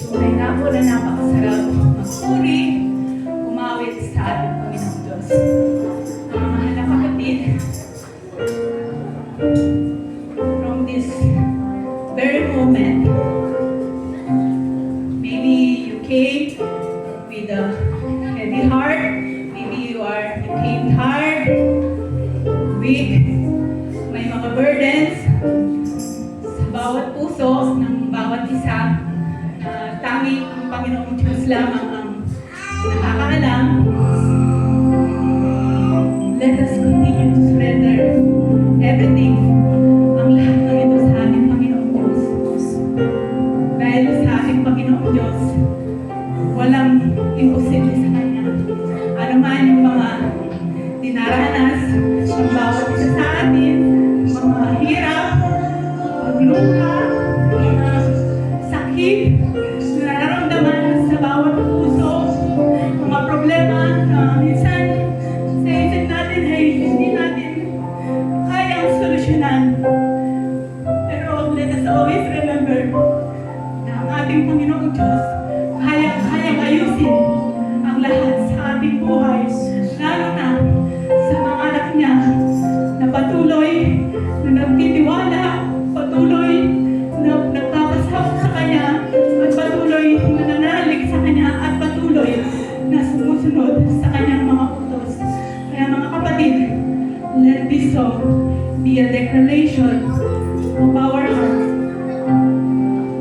Tunay nga po na napakasarap magpuri, umawit sa ating Panginoong Diyos. Mga mahal na kapatid, from this very moment, maybe you came with a heavy heart, maybe you came tired, weak, may mga burdens sa bawat puso ng bawat isa. Tanging ang Panginoong Diyos lamang ang nakakaalam. Let us continue to surrender everything, ang lahat ng ito sa ating Panginoong Diyos. Dahil sa ating Panginoong Diyos, walang imposible sa Kanya. Ano man yung mga dinaranas ng bawat isa sa atin, mga hirap, pagluha, mga sakit, nararamdaman sa bawat puso, mga problema na minsan sa isip natin ay hindi natin kayang solusyonan. Pero let us always remember na ang ating Panginoong Diyos kayang ayusin ang lahat sa ating buhay, lalo na sa mga anak niya na patuloy na nagtitiwala, patuloy na nagpapasakot sa Kanya, at patuloy na nananalig sa Kanya, at patuloy na sumusunod sa Kanyang mga utos. Kaya mga kapatid, let this song be a declaration of our heart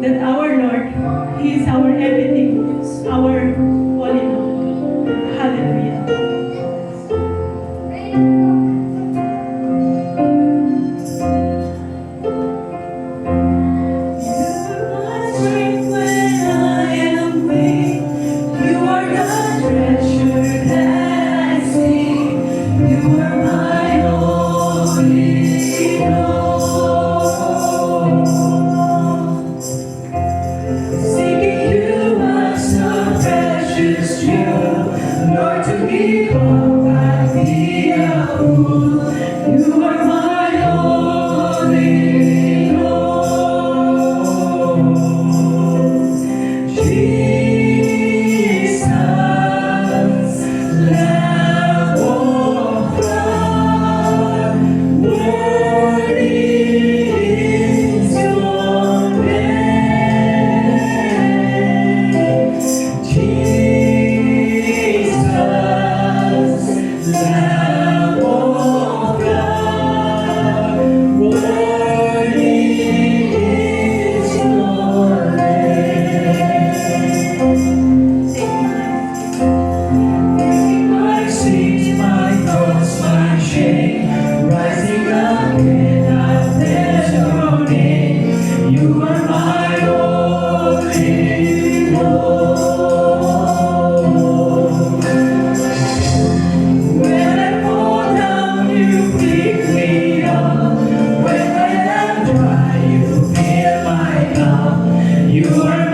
that our Lord, He is our everything, our all in all. Hallelujah. You are